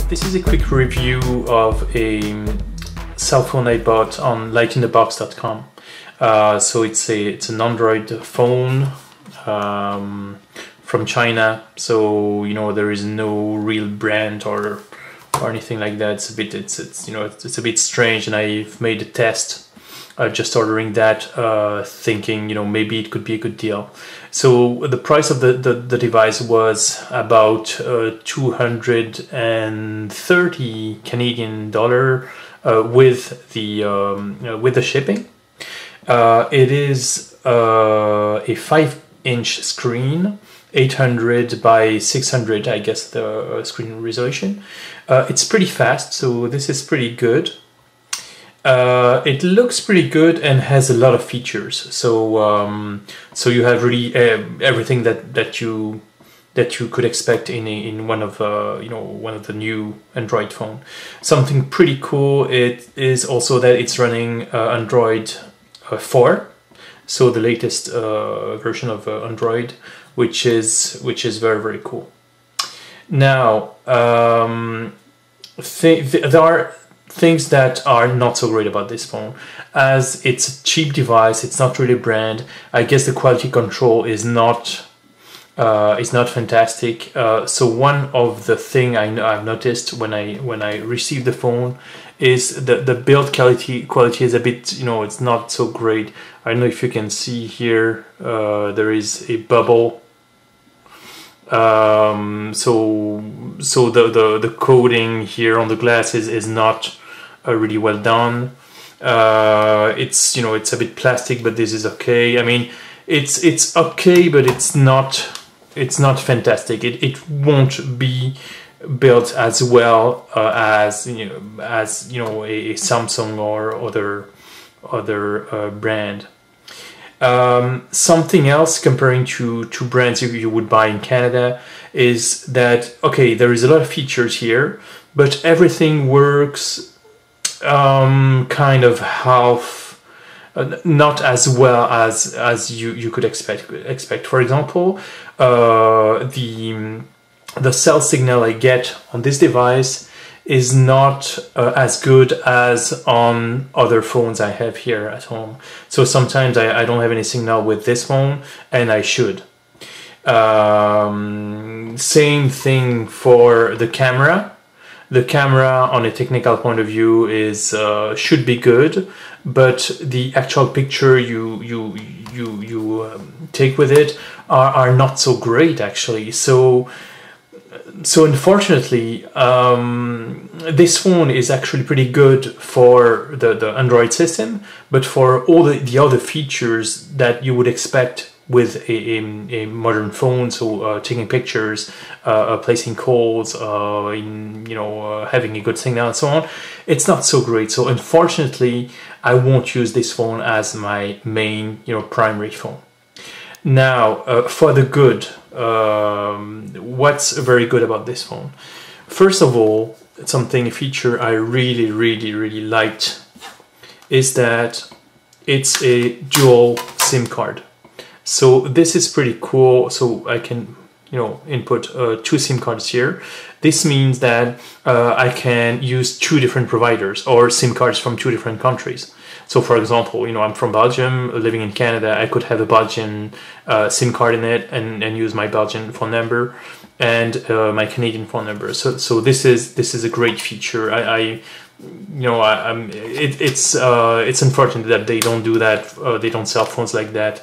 This is a quick review of a cell phone I bought on lightinthebox.com. So it's an Android phone from China. So there is no real brand or anything like that. It's a bit strange, and I've made a test. Just ordering that, thinking maybe it could be a good deal. So the price of the device was about 230 Canadian dollar with the shipping. It is a 5-inch screen, 800 by 600, I guess the screen resolution. It's pretty fast, so this is pretty good. It looks pretty good and has a lot of features. So you have really everything that you could expect in one of the new Android phone. Something pretty cool it is also that it's running Android 4, so the latest version of Android, which is very, very cool. Now there are things that are not so great about this phone. As it's a cheap device, it's not really a brand. I guess the quality control is not fantastic. So one of the thing I've noticed when I received the phone is the build quality is a bit, it's not so great. I don't know if you can see here, there is a bubble. So the coating here on the glass is not really well done. It's a bit plastic, but this is okay. I mean, it's okay, but it's not fantastic. It won't be built as well as a Samsung or other brand. Something else comparing to brands you would buy in Canada is that, okay, there is a lot of features here, but everything works kind of half, not as well as you could expect. For example, the cell signal I get on this device is not as good as on other phones I have here at home. So sometimes I don't have any signal with this phone, and I should. Same thing for the camera. The camera, on a technical point of view, is should be good, but the actual picture you take with it are not so great, actually. So unfortunately, this phone is actually pretty good for the Android system, but for all the other features that you would expect with a modern phone, so taking pictures, placing calls, having a good signal and so on, it's not so great. So unfortunately, I won't use this phone as my main, primary phone. Now, for the good, what's very good about this phone? First of all, a feature I really, really, really liked is that it's a dual SIM card. So this is pretty cool. So I can, input 2 SIM cards here. This means that I can use 2 different providers or SIM cards from 2 different countries. So for example, I'm from Belgium, living in Canada. I could have a Belgian SIM card in it and use my Belgian phone number and my Canadian phone number. So this is a great feature. It's unfortunate that they don't do that. They don't sell phones like that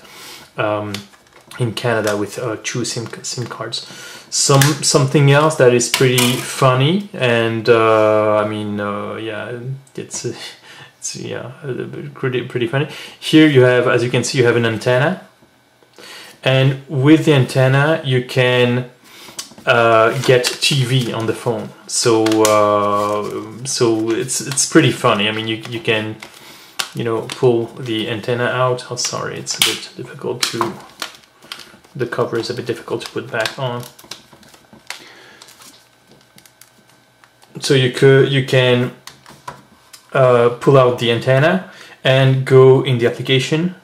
in Canada with 2 SIM cards. Something else that is pretty funny, and it's pretty funny. Here you have, as you can see, you have an antenna, and with the antenna you can get TV on the phone. So it's pretty funny. I mean, you can pull the antenna out. Oh, sorry, it's a bit difficult to. The cover is a bit difficult to put back on. So you can pull out the antenna and go in the application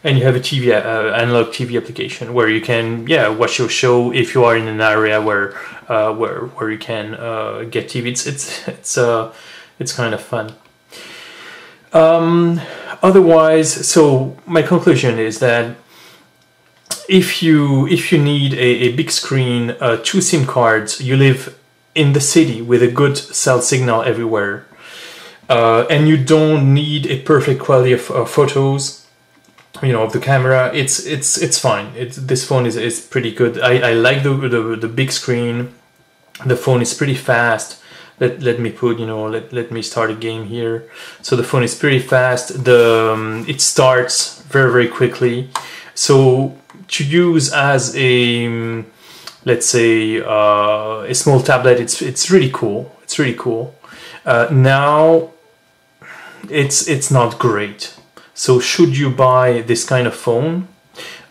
and you have a TV analog TV application where you can watch your show if you are in an area where you can get TV. It's kind of fun. Otherwise, so my conclusion is that if you need a big screen, 2 SIM cards, you live in the city with a good cell signal everywhere, and you don't need a perfect quality of photos, of the camera, it's fine. This phone is pretty good. I like the big screen. The phone is pretty fast. Let me put, let me start a game here. So the phone is pretty fast. It starts very, very quickly. So to use as a, let's say, a small tablet, it's really cool. It's really cool. Now, it's not great. So should you buy this kind of phone,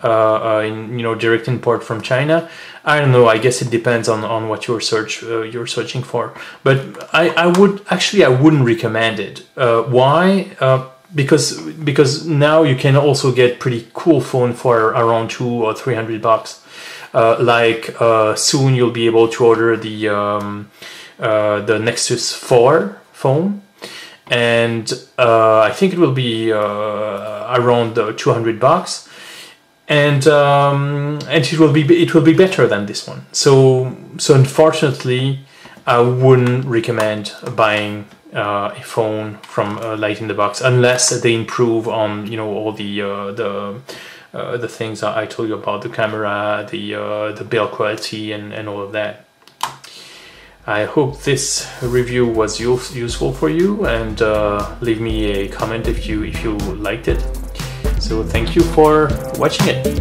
direct import from China? I don't know. I guess it depends on what you're searching for. But I wouldn't recommend it. Why? Because now you can also get pretty cool phone for around $200 or $300. Soon you'll be able to order the Nexus 4 phone, and I think it will be around $200. And it will be better than this one. So unfortunately, I wouldn't recommend buying a phone from Light in the Box unless they improve on all the things I told you about, the camera, the build quality, and all of that. I hope this review was useful for you, and leave me a comment if you liked it. So thank you for watching it.